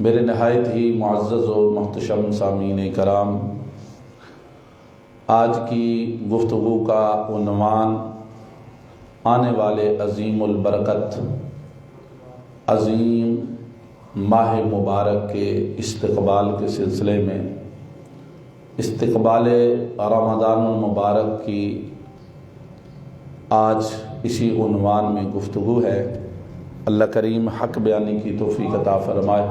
میرے نہایت ہی معزز و محتشم سامعین کرام، آج کی گفتگو کا عنوان آنے والے عظیم البرکت عظیم ماہ مبارک کے استقبال کے سلسلے میں استقبال رمضان المبارک کی آج اسی عنوان میں گفتگو ہے۔ اللہ کریم حق بیانی کی توفیق عطا فرمائے،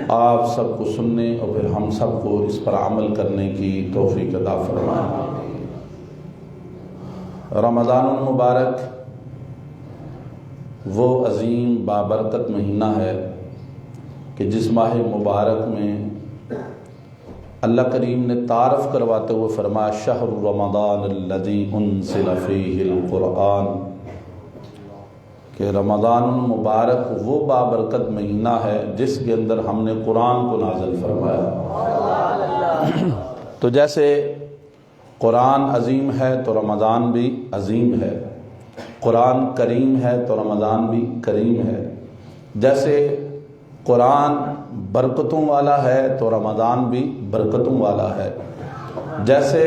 آپ سب کو سننے اور پھر ہم سب کو اس پر عمل کرنے کی توفیق عطا فرمائے۔ رمضان المبارک وہ عظیم بابرکت مہینہ ہے کہ جس ماہ مبارک میں اللہ کریم نے تعارف کرواتے ہوئے فرمایا شہر رمضان الذی انزل فیہ القرآن، کہ رمضان المبارک وہ بابرکت مہینہ ہے جس کے اندر ہم نے قرآن کو نازل فرمایا۔ تو جیسے قرآن عظیم ہے تو رمضان بھی عظیم ہے، قرآن کریم ہے تو رمضان بھی کریم ہے، جیسے قرآن برکتوں والا ہے تو رمضان بھی برکتوں والا ہے، جیسے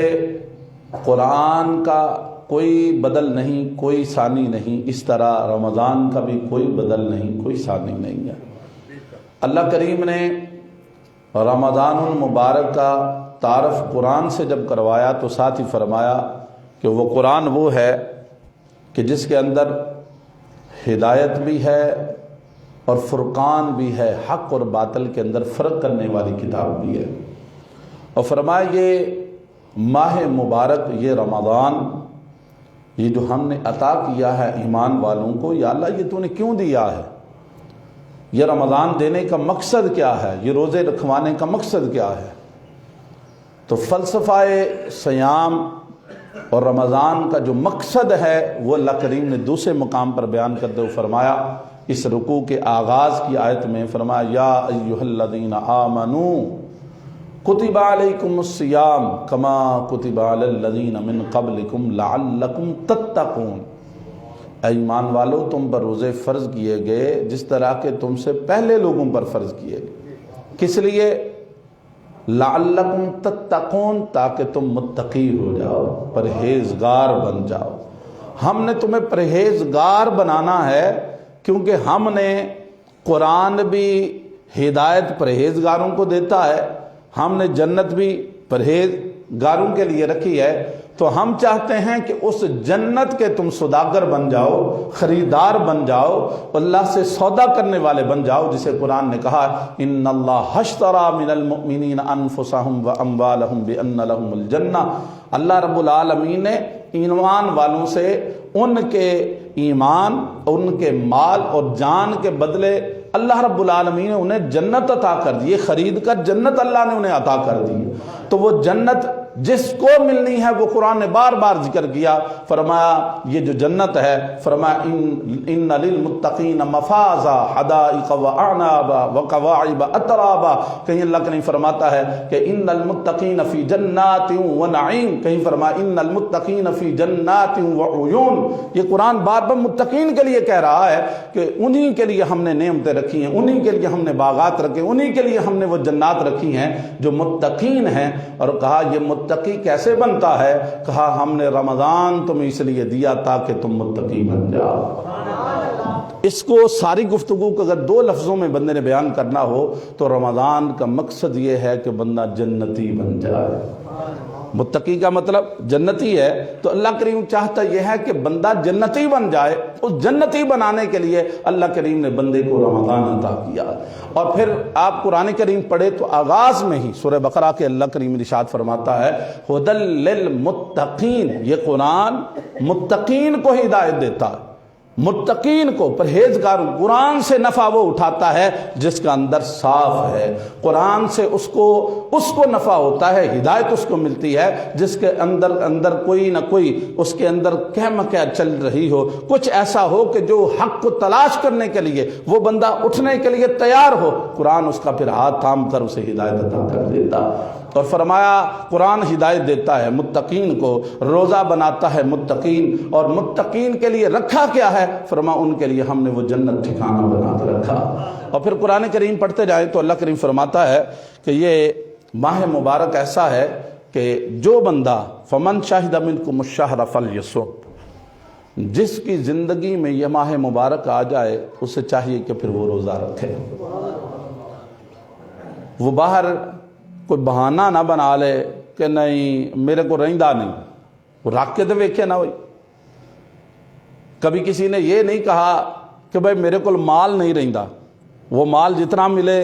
قرآن کا کوئی بدل نہیں، کوئی ثانی نہیں، اس طرح رمضان کا بھی کوئی بدل نہیں، کوئی ثانی نہیں ہے۔ اللہ کریم نے رمضان المبارک کا تعارف قرآن سے جب کروایا تو ساتھ ہی فرمایا کہ وہ قرآن وہ ہے کہ جس کے اندر ہدایت بھی ہے اور فرقان بھی ہے، حق اور باطل کے اندر فرق کرنے والی کتاب بھی ہے۔ اور فرمایا یہ ماہ مبارک، یہ رمضان، یہ جو ہم نے عطا کیا ہے ایمان والوں کو، یا اللہ یہ تو نے کیوں دیا ہے؟ یہ رمضان دینے کا مقصد کیا ہے؟ یہ روزے رکھوانے کا مقصد کیا ہے؟ تو فلسفہ صیام اور رمضان کا جو مقصد ہے وہ اللہ کریم نے دوسرے مقام پر بیان کرتے ہوئے فرمایا، اس رکوع کے آغاز کی آیت میں فرمایا یا ایھا الذین آمنوا کتب علیکم الصیام کما کتب علی الذین من قبلکم لعلکم تتقون، اے ایمان والو تم پر روزے فرض کیے گئے جس طرح کہ تم سے پہلے لوگوں پر فرض کیے گئے، کس لیے؟ لعلکم تتقون، تاکہ تم متقی ہو جاؤ، پرہیزگار بن جاؤ۔ ہم نے تمہیں پرہیزگار بنانا ہے کیونکہ ہم نے قرآن بھی ہدایت پرہیزگاروں کو دیتا ہے، ہم نے جنت بھی پرہیزگاروں کے لیے رکھی ہے، تو ہم چاہتے ہیں کہ اس جنت کے تم سوداگر بن جاؤ، خریدار بن جاؤ، اللہ سے سودا کرنے والے بن جاؤ، جسے قرآن نے کہا ان اللہ اشتری من المؤمنین انفسهم واموالهم بان لهم الجنہ، اللہ رب العالمین نے ایمان والوں سے ان کے ایمان، ان کے مال اور جان کے بدلے اللہ رب العالمین نے انہیں جنت عطا کر دی، خرید کر جنت اللہ نے انہیں عطا کر دی۔ تو وہ جنت جس کو ملنی ہے وہ قرآن نے بار بار ذکر کیا، فرمایا یہ جو جنت ہے، فرمایا ان للمتقین مفازا حدائق واعنابا وکواعب اترابا، کہیں اللہ کریم فرماتا ہے کہ ان المتقین فی جنات ونعیم، کہیں فرمایا ان المتقین فی جنات وعیون۔ یہ قرآن بار بار متقین کے لیے کہہ رہا ہے کہ انہی کے لیے ہم نے نعمتیں رکھی ہیں، انہی کے لیے ہم نے باغات رکھے، انہی کے لیے ہم نے وہ جنات رکھی ہیں جو متقین ہیں۔ اور کہا یہ متقی کیسے بنتا ہے؟ کہا ہم نے رمضان تمہیں اس لیے دیا تاکہ تم متقی بن جاؤ۔ اس کو ساری گفتگو کو اگر دو لفظوں میں بندے نے بیان کرنا ہو تو رمضان کا مقصد یہ ہے کہ بندہ جنتی بن جائے۔ متقی کا مطلب جنتی ہے، تو اللہ کریم چاہتا یہ ہے کہ بندہ جنتی بن جائے۔ اس جنتی بنانے کے لیے اللہ کریم نے بندے کو رمضان عطا کیا۔ اور پھر آپ قرآن کریم پڑھے تو آغاز میں ہی سورہ بقرہ کے اللہ کریم ارشاد فرماتا ہے ھدی للمتقین، یہ قرآن متقین کو ہدایت دیتا ہے، متقین کو، پرہیزگاروں۔ قرآن سے نفع وہ اٹھاتا ہے جس کا اندر صاف ہے، قرآن سے اس کو نفع ہوتا ہے، ہدایت اس کو ملتی ہے جس کے اندر کوئی نہ کوئی اس کے اندر کہمکہ چل رہی ہو، کچھ ایسا ہو کہ جو حق کو تلاش کرنے کے لیے وہ بندہ اٹھنے کے لیے تیار ہو، قرآن اس کا پھر ہاتھ تھام کر اسے ہدایت عطا کر دیتا۔ اور فرمایا قرآن ہدایت دیتا ہے متقین کو، روزہ بناتا ہے متقین، اور متقین کے لیے رکھا کیا ہے؟ فرمایا ان کے لیے ہم نے وہ جنت ٹھکانہ بنا کر رکھا۔ اور پھر قرآن کریم پڑھتے جائیں تو اللہ کریم فرماتا ہے کہ یہ ماہ مبارک ایسا ہے کہ جو بندہ فمن شاہد منکم الشہر فلیصم، جس کی زندگی میں یہ ماہ مبارک آ جائے اسے چاہیے کہ پھر وہ روزہ رکھے، وہ باہر کوئی بہانہ نہ بنا لے کہ نہیں میرے کو رہندہ نہیں، وہ رکھ کے تو ویکھے نہ ہوئی۔ کبھی کسی نے یہ نہیں کہا کہ بھائی میرے کو مال نہیں رہندہ، وہ مال جتنا ملے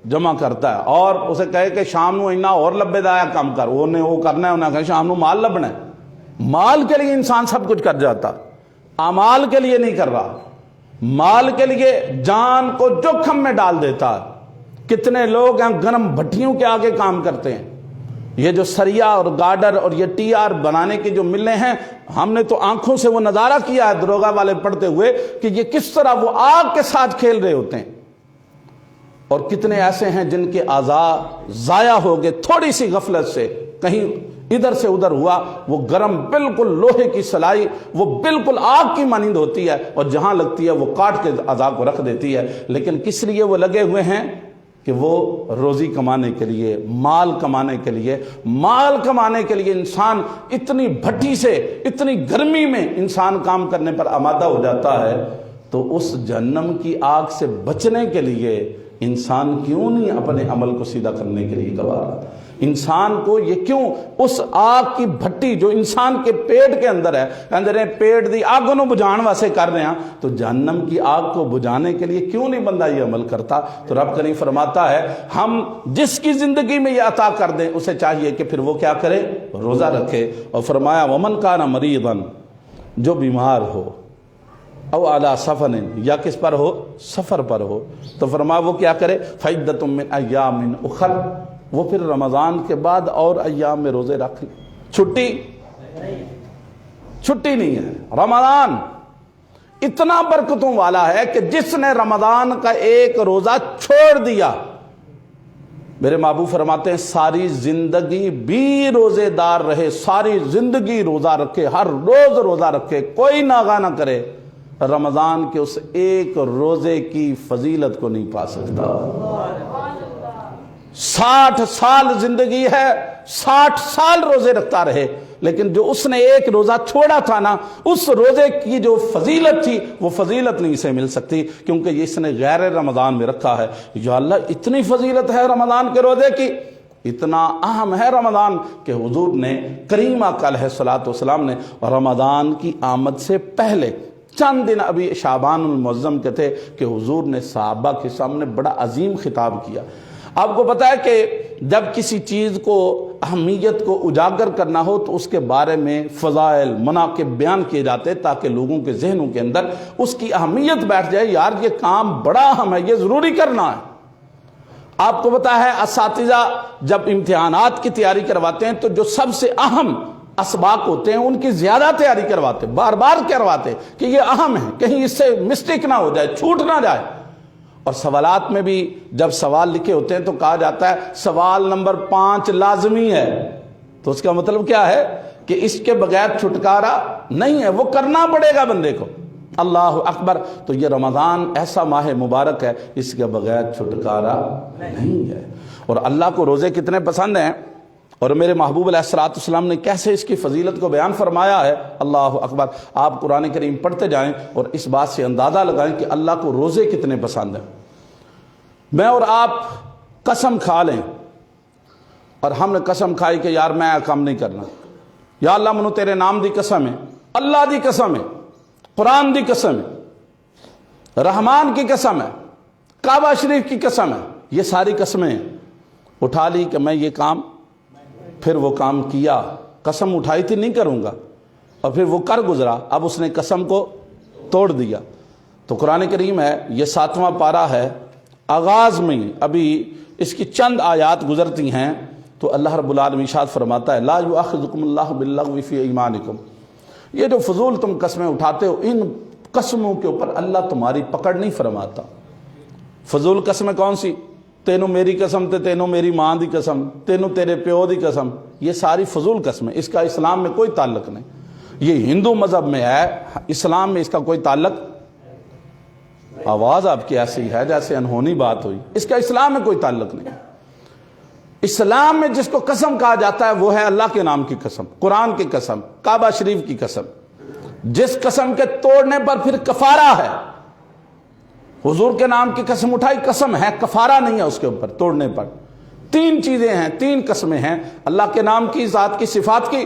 جمع کرتا ہے، اور اسے کہے کہ شام نو اینا اور لبے دایا کم کر، وہ کرنا ہے، انہیں کہا شام نو مال لبنا ہے۔ مال کے لیے انسان سب کچھ کر جاتا، اعمال کے لیے نہیں کر رہا، مال کے لیے جان کو جوخم میں ڈال دیتا۔ کتنے لوگ ہیں گرم بھٹیوں کے آگے کام کرتے ہیں، یہ جو سریا اور گارڈر اور یہ ٹی آر بنانے کی جو ملیں ہیں، ہم نے تو آنکھوں سے وہ نظارہ کیا ہے دروگا والے پڑھتے ہوئے کہ یہ کس طرح وہ آگ کے ساتھ کھیل رہے ہوتے ہیں۔ اور کتنے ایسے ہیں جن کے اعضاء ضائع ہو گئے تھوڑی سی غفلت سے، کہیں ادھر سے ادھر ہوا، وہ گرم بالکل لوہے کی سلائی، وہ بالکل آگ کی مانند ہوتی ہے، اور جہاں لگتی ہے وہ کاٹ کے اعضاء کو رکھ دیتی ہے۔ لیکن کس لیے وہ لگے ہوئے ہیں؟ کہ وہ روزی کمانے کے لیے، مال کمانے کے لیے۔ مال کمانے کے لیے انسان اتنی بھٹی سے، اتنی گرمی میں انسان کام کرنے پر آمادہ ہو جاتا ہے، تو اس جہنم کی آگ سے بچنے کے لیے انسان کیوں نہیں اپنے عمل کو سیدھا کرنے کے لیے گوارا؟ انسان کو یہ کیوں اس آگ کی بھٹی جو انسان کے پیٹ کے اندر ہے، اندر پیٹ دی آگوں نو بجھان واسے کر رہے ہیں، تو جہنم کی آگ کو بجھانے کے لیے کیوں نہیں بندہ یہ عمل کرتا؟ تو رب کریم فرماتا ہے ہم جس کی زندگی میں یہ عطا کر دیں اسے چاہیے کہ پھر وہ کیا کرے؟ روزہ رکھے۔ اور فرمایا ومن کان مریضا، جو بیمار ہو، او علی سفر، یا کس پر ہو؟ سفر پر ہو، تو فرمایا وہ کیا کرے؟ فعدۃ من ایام اخر، وہ پھر رمضان کے بعد اور ایام میں روزے رکھ لے۔ چھٹی نہیں ہے۔ رمضان اتنا برکتوں والا ہے کہ جس نے رمضان کا ایک روزہ چھوڑ دیا، میرے محبوب فرماتے ہیں ساری زندگی بھی روزے دار رہے، ساری زندگی روزہ رکھے، ہر روز روزہ رکھے، کوئی ناغہ نہ کرے، رمضان کے اس ایک روزے کی فضیلت کو نہیں پا سکتا۔ 60 سال زندگی ہے، 60 سال روزے رکھتا رہے، لیکن جو اس نے ایک روزہ چھوڑا تھا نا، اس روزے کی جو فضیلت تھی وہ فضیلت نہیں اسے مل سکتی، کیونکہ اس نے غیر رمضان میں رکھا ہے۔ یا اللہ اتنی فضیلت ہے رمضان کے روزے کی، اتنا اہم ہے رمضان کہ حضور نے کریم آقا علیہ الصلوۃ والسلام نے رمضان کی آمد سے پہلے چند دن ابھی شعبان المعظم کے تھے کہ حضور نے صحابہ کے سامنے بڑا عظیم خطاب کیا۔ آپ کو پتا ہے کہ جب کسی چیز کو اہمیت کو اجاگر کرنا ہو تو اس کے بارے میں فضائل مناقب بیان کیے جاتے تاکہ لوگوں کے ذہنوں کے اندر اس کی اہمیت بیٹھ جائے، یار یہ کام بڑا اہم ہے، یہ ضروری کرنا ہے۔ آپ کو پتا ہے اساتذہ جب امتحانات کی تیاری کرواتے ہیں تو جو سب سے اہم اسباق ہوتے ہیں ان کی زیادہ تیاری کرواتے، بار بار کرواتے کہ یہ اہم ہے، کہیں اس سے مسٹیک نہ ہو جائے، چھوٹ نہ جائے۔ اور سوالات میں بھی جب سوال لکھے ہوتے ہیں تو کہا جاتا ہے سوال نمبر 5 لازمی ہے، تو اس کا مطلب کیا ہے کہ اس کے بغیر چھٹکارا نہیں ہے، وہ کرنا پڑے گا بندے کو۔ اللہ اکبر۔ تو یہ رمضان ایسا ماہ مبارک ہے، اس کے بغیر چھٹکارا نہیں ہے۔ اور اللہ کو روزے کتنے پسند ہیں، اور میرے محبوب علیہ الصلوۃ والسلام نے کیسے اس کی فضیلت کو بیان فرمایا ہے، اللہ اکبر۔ آپ قرآن کریم پڑھتے جائیں اور اس بات سے اندازہ لگائیں کہ اللہ کو روزے کتنے پسند ہیں۔ میں اور آپ قسم کھا لیں، اور ہم نے قسم کھائی کہ یار میں کام نہیں کرنا، یا اللہ منو تیرے نام دی قسم ہے، اللہ دی قسم ہے، قرآن دی قسم ہے، رحمان کی قسم ہے، کعبہ شریف کی قسم ہے، یہ ساری قسمیں اٹھا لی کہ میں یہ کام، پھر وہ کام کیا، قسم اٹھائی تھی نہیں کروں گا، اور پھر وہ کر گزرا، اب اس نے قسم کو توڑ دیا۔ تو قرآن کریم ہے، یہ 7واں پارہ ہے، آغاز میں ابھی اس کی چند آیات گزرتی ہیں تو اللہ رب العالمین ارشاد فرماتا ہے لا یؤاخذکم اللہ باللغو فی ایمانکم، یہ جو فضول تم قسمیں اٹھاتے ہو ان قسموں کے اوپر اللہ تمہاری پکڑ نہیں فرماتا۔ فضول قسمیں کون سی؟ تینوں میری قسم تے تینوں میری ماں دی قسم، تینوں تیرے پیو دی قسم، یہ ساری فضول قسمیں، اس کا اسلام میں کوئی تعلق نہیں۔ یہ ہندو مذہب میں ہے، اسلام میں اس کا کوئی تعلق۔ آواز آپ کی ایسی ہے جیسے انہونی بات ہوئی، اس کا اسلام میں کوئی تعلق نہیں۔ اسلام میں جس کو قسم کہا جاتا ہے وہ ہے اللہ کے نام کی قسم، قرآن کی قسم، کعبہ شریف کی قسم، جس قسم کے توڑنے پر پھر کفارہ ہے۔ حضور کے نام کی قسم اٹھائی، قسم ہے، کفارہ نہیں ہے اس کے اوپر توڑنے پر۔ تین چیزیں ہیں، تین قسمیں ہیں، اللہ کے نام کی، ذات کی، صفات کی،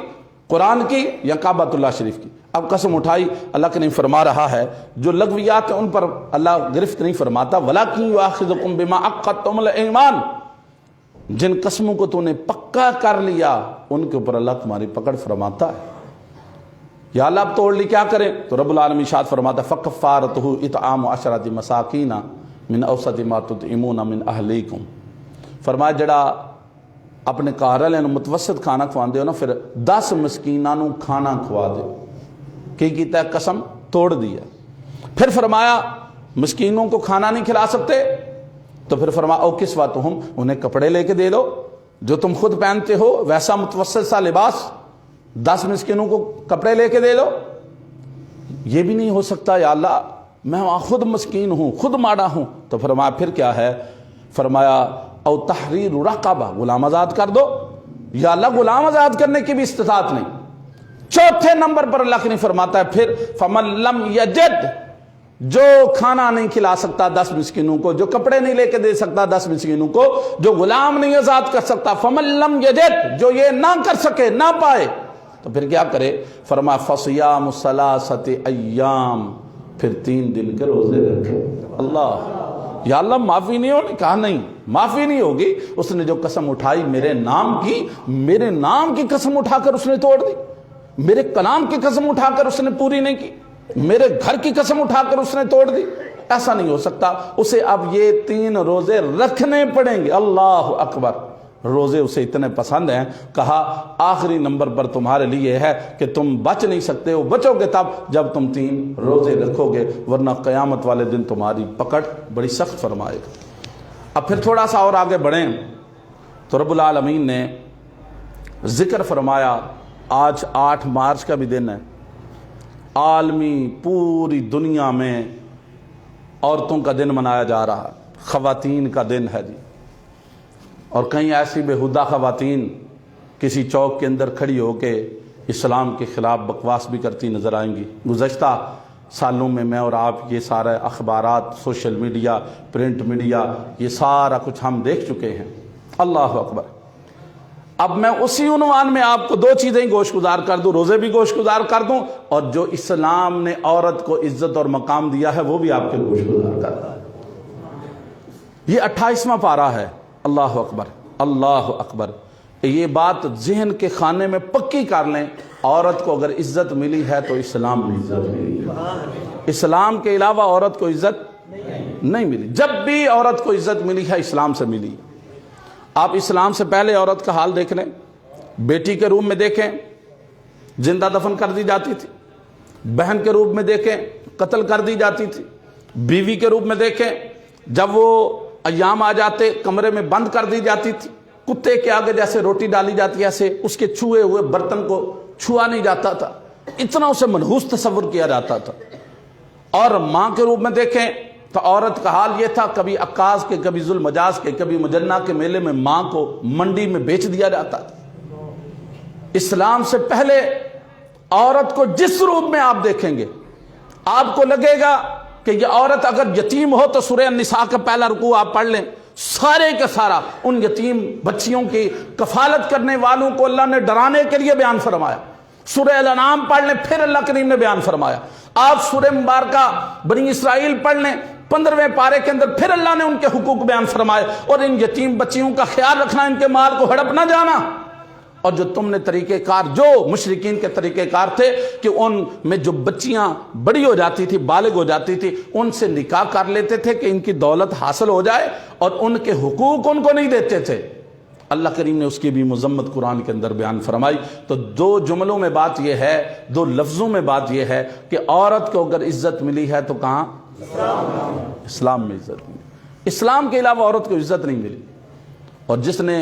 قرآن کی یا کعبۃ اللہ شریف کی۔ اب قسم اٹھائی، اللہ کے نہیں فرما رہا ہے، جو لغویات ہیں ان پر اللہ گرفت نہیں فرماتا، وَلَكِنْ يُؤَاخِذُكُم بِمَا عَقَّدتُّمُ الْأَيْمَانَ، جن قسموں کو تو نے پکا کر لیا ان کے اوپر اللہ تمہاری پکڑ فرماتا ہے۔ یا اللہ اب توڑ لی کیا کریں؟ تو رب العالمین ارشاد فرماتا فَكَفَّارَتُهُ إِطْعَامُ عَشَرَةِ مَسَاكِينَ مِنْ أَوْسَطِ مَا تُطْعِمُونَ مِنْ أَهْلِيكُمْ، فرمایا جڑا اپنے گھر والے متوسط کھانا کھواندے ہو نا، پھر 10 مسکیناں نوں کھانا کھوا دے۔ کی کیتا ہے؟ قسم توڑ دی ہے۔ پھر فرمایا مسکینوں کو کھانا نہیں کھلا سکتے تو پھر فرمایا او کسوتہم، انہیں کپڑے لے کے دے دو جو تم خود پہنتے ہو، ویسا متوسط سا لباس، 10 مسکینوں کو کپڑے لے کے دے دو۔ یہ بھی نہیں ہو سکتا یا اللہ میں خود مسکین ہوں، خود ماڑا ہوں، تو فرمایا پھر کیا ہے؟ فرمایا او تحریر رقبہ، غلام آزاد کر دو۔ یا اللہ غلام آزاد کرنے کی بھی استطاعت نہیں۔ چوتھے نمبر پر اللہ نے فرماتا ہے پھر فمن لم یجد، جو کھانا نہیں کھلا سکتا 10 مسکینوں کو، جو کپڑے نہیں لے کے دے سکتا 10 مسکینوں کو، جو غلام نہیں آزاد کر سکتا، فمن لم یجد، جو یہ نہ کر سکے، نہ پائے، تو پھر کیا کرے؟ فرمایا فصیام 3 ایام، پھر 3 دن کے روزے رکھے۔ اللہ، یا اللہ معافی نہیں ہوگی؟ کہا نہیں، معافی نہیں ہوگی۔ اس نے جو قسم اٹھائی میرے نام کی، میرے نام کی قسم اٹھا کر اس نے توڑ دی، میرے کلام کی قسم اٹھا کر اس نے پوری نہیں کی، میرے گھر کی قسم اٹھا کر اس نے توڑ دی، ایسا نہیں ہو سکتا۔ اسے اب یہ 3 روزے رکھنے پڑیں گے۔ اللہ اکبر، روزے اسے اتنے پسند ہیں، کہا آخری نمبر پر تمہارے لیے ہے کہ تم بچ نہیں سکتے ہو، بچو گے تب جب تم 3 روزے رکھو گے، ورنہ قیامت والے دن تمہاری پکڑ بڑی سخت فرمائے گا۔ اب پھر تھوڑا سا اور آگے بڑھیں تو رب العالمین نے ذکر فرمایا، آج 8 مارچ کا بھی دن ہے، عالمی پوری دنیا میں عورتوں کا دن منایا جا رہا ہے، خواتین کا دن ہے جی۔ اور کہیں ایسی بےہودہ خواتین کسی چوک کے اندر کھڑی ہو کے اسلام کے خلاف بکواس بھی کرتی نظر آئیں گی۔ گزشتہ سالوں میں اور آپ یہ سارے اخبارات، سوشل میڈیا، پرنٹ میڈیا، یہ سارا کچھ ہم دیکھ چکے ہیں۔ اللہ اکبر۔ اب میں اسی عنوان میں آپ کو 2 چیزیں گوش گزار کر دوں، روزے بھی گوش گزار کر دوں، اور جو اسلام نے عورت کو عزت اور مقام دیا ہے وہ بھی آپ کے گوش گزار کر دوں۔ یہ 28واں پارہ ہے۔ اللہ اکبر، اللہ اکبر۔ یہ بات ذہن کے خانے میں پکی کر لیں، عورت کو اگر عزت ملی ہے تو اسلام میں عزت ملی ہے۔ اسلام کے علاوہ عورت کو عزت نہیں ملی۔ جب بھی عورت کو عزت ملی ہے اسلام سے ملی۔ آپ اسلام سے پہلے عورت کا حال دیکھ لیں، بیٹی کے روپ میں دیکھیں زندہ دفن کر دی جاتی تھی، بہن کے روپ میں دیکھیں قتل کر دی جاتی تھی، بیوی کے روپ میں دیکھیں جب وہ ایام آ جاتے کمرے میں بند کر دی جاتی تھی، کتے کے آگے جیسے روٹی ڈالی جاتی ہے ایسے اس کے چھوئے ہوئے برتن کو چھوا نہیں جاتا تھا، اتنا اسے منحوس تصور کیا جاتا تھا۔ اور ماں کے روپ میں دیکھیں تو عورت کا حال یہ تھا، کبھی عکاظ کے، کبھی ذوالمجاز کے، کبھی مجنہ کے میلے میں ماں کو منڈی میں بیچ دیا جاتا تھا۔ اسلام سے پہلے عورت کو جس روپ میں آپ دیکھیں گے آپ کو لگے گا کہ یہ عورت اگر یتیم ہو تو سورہ النساء کا پہلا رکوع آپ پڑھ لیں، سارے کا سارا ان یتیم بچیوں کی کفالت کرنے والوں کو اللہ نے ڈرانے کے لیے بیان فرمایا۔ سورہ الانعام پڑھ لیں، پھر اللہ کریم نے بیان فرمایا۔ آپ سورہ مبارکہ بنی اسرائیل پڑھ لیں، 15ویں پارے کے اندر پھر اللہ نے ان کے حقوق بیان فرمائے، اور ان یتیم بچیوں کا خیال رکھنا، ان کے مال کو ہڑپ نہ جانا۔ اور جو تم نے طریقہ کار، جو مشرکین کے طریقہ کار تھے کہ ان میں جو بچیاں بڑی ہو جاتی تھی، بالغ ہو جاتی تھی، ان سے نکاح کر لیتے تھے کہ ان کی دولت حاصل ہو جائے، اور ان کے حقوق ان کو نہیں دیتے تھے۔ اللہ کریم نے اس کی بھی مذمت قرآن کے اندر بیان فرمائی۔ تو 2 جملوں میں بات یہ ہے، 2 لفظوں میں بات یہ ہے کہ عورت کو اگر عزت ملی ہے تو کہاں؟ اسلام میں عزت ملی۔ اسلام کے علاوہ عورت کو عزت نہیں ملی، اور جس نے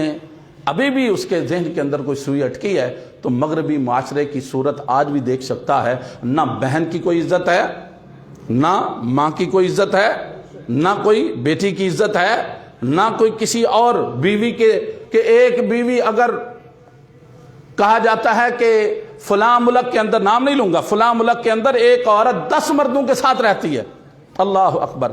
ابھی بھی اس کے ذہن کے اندر کوئی سوئی اٹکی ہے تو مغربی معاشرے کی صورت آج بھی دیکھ سکتا ہے، نہ بہن کی کوئی عزت ہے، نہ ماں کی کوئی عزت ہے، نہ کوئی بیٹی کی عزت ہے، نہ کوئی کسی اور بیوی کہ ایک بیوی اگر کہا جاتا ہے کہ فلاں ملک کے اندر، نام نہیں لوں گا، فلاں ملک کے اندر ایک عورت 10 مردوں کے ساتھ رہتی ہے، اللہ اکبر،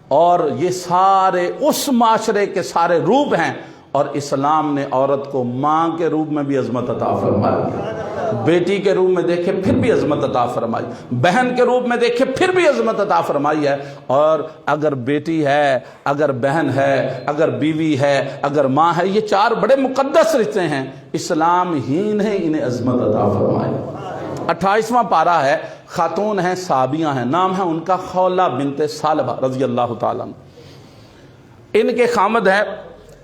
اور یہ سارے اس معاشرے کے سارے روپ ہیں، اور اسلام نے عورت کو ماں کے روپ میں بھی عظمت عطا فرمائی، بیٹی کے روپ میں دیکھے پھر بھی عظمت عطا فرمائی، بہن کے روپ میں دیکھے پھر بھی عظمت عطا فرمائی ہے، اور اگر بیٹی ہے، اگر بہن ہے، اگر بیوی ہے، اگر ماں ہے، یہ 4 بڑے مقدس رشتے ہیں، اسلام ہی نے انہیں عظمت عطا فرمائی۔ 28واں پارہ ہے، خاتون ہیں، صحابیاں ہیں، نام ہے ان کا خولہ بنت ثعلبہ رضی اللہ تعالیٰ عنہ۔ ان کے خامد ہے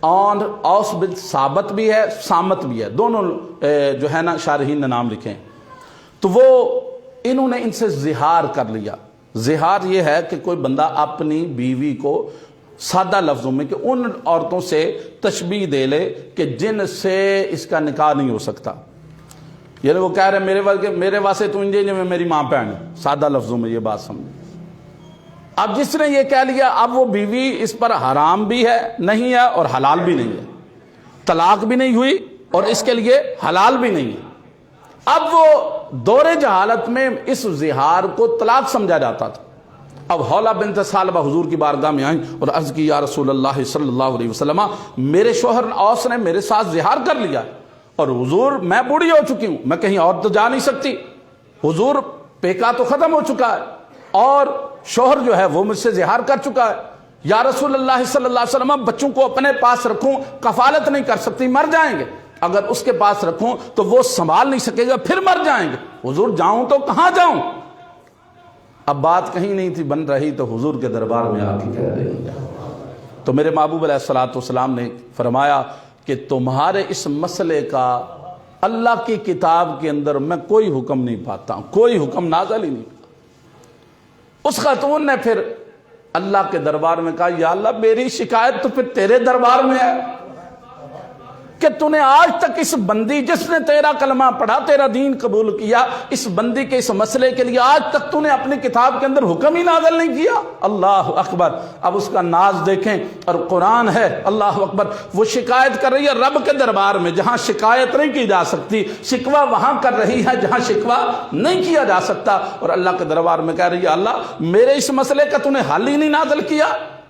اور اوس بن ثابت بھی ہے، سامت بھی ہے، دونوں جو ہے نا شارحین نے نام لکھے ہیں۔ تو وہ انہوں نے ان سے زہار کر لیا۔ زہار یہ ہے کہ کوئی بندہ اپنی بیوی کو سادہ لفظوں میں کہ ان عورتوں سے تشبیہ دے لے کہ جن سے اس کا نکاح نہیں ہو سکتا، یعنی وہ کہہ رہے میرے واسطے تو انجے میں میری ماں پہن، سادہ لفظوں میں یہ بات سمجھ۔ اب جس نے یہ کہہ لیا، اب وہ بیوی اس پر حرام بھی ہے نہیں ہے اور حلال بھی نہیں ہے، طلاق بھی نہیں ہوئی اور اس کے لیے حلال بھی نہیں ہے۔ اب وہ دور جہالت میں اس زہار کو طلاق سمجھا جاتا تھا۔ اب حولہ بنت ثعلبہ حضور کی بارگاہ میں آئیں اور عرض کی، یا رسول اللہ صلی اللہ علیہ وسلم، میرے شوہر اوس نے میرے ساتھ زہار کر لیا، اور حضور میں بوڑھی ہو چکی ہوں، میں کہیں اور تو جا نہیں سکتی، حضور پیکا تو ختم ہو چکا ہے، اور شوہر جو ہے وہ مجھ سے زہار کر چکا ہے، یا رسول اللہ صلی اللہ علیہ وسلم، بچوں کو اپنے پاس رکھوں، کفالت نہیں کر سکتی، مر جائیں گے، اگر اس کے پاس رکھوں تو وہ سنبھال نہیں سکے گا، پھر مر جائیں گے، حضور جاؤں تو کہاں جاؤں؟ اب بات کہیں نہیں تھی بن رہی تو حضور کے دربار میں آ کے کہہ رہی ہے۔ تو میرے محبوب علیہ الصلوۃ والسلام نے فرمایا کہ تمہارے اس مسئلے کا اللہ کی کتاب کے اندر میں کوئی حکم نہیں پاتا ہوں، کوئی حکم نازل ہی نہیں۔ اس خاتون نے پھر اللہ کے دربار میں کہا، یا اللہ میری شکایت تو پھر تیرے دربار میں ہے کہ تو نے آج تک اس بندی جس نے تیرا کلمہ پڑھا، تیرا دین قبول کیا، اس بندی کے اس مسئلے کے لیے آج تک تو نے اپنی کتاب کے اندر حکم ہی نازل نہیں کیا۔ اللہ اکبر، اب اس کا ناز دیکھیں، اور قرآن ہے، اللہ اکبر، وہ شکایت کر رہی ہے رب کے دربار میں، جہاں شکایت نہیں کی جا سکتی، شکوہ وہاں کر رہی ہے جہاں شکوہ نہیں کیا جا سکتا، اور اللہ کے دربار میں کہہ رہی ہے، اللہ میرے اس مسئلے کا تو نے حل ہی نہیں نازل کیا،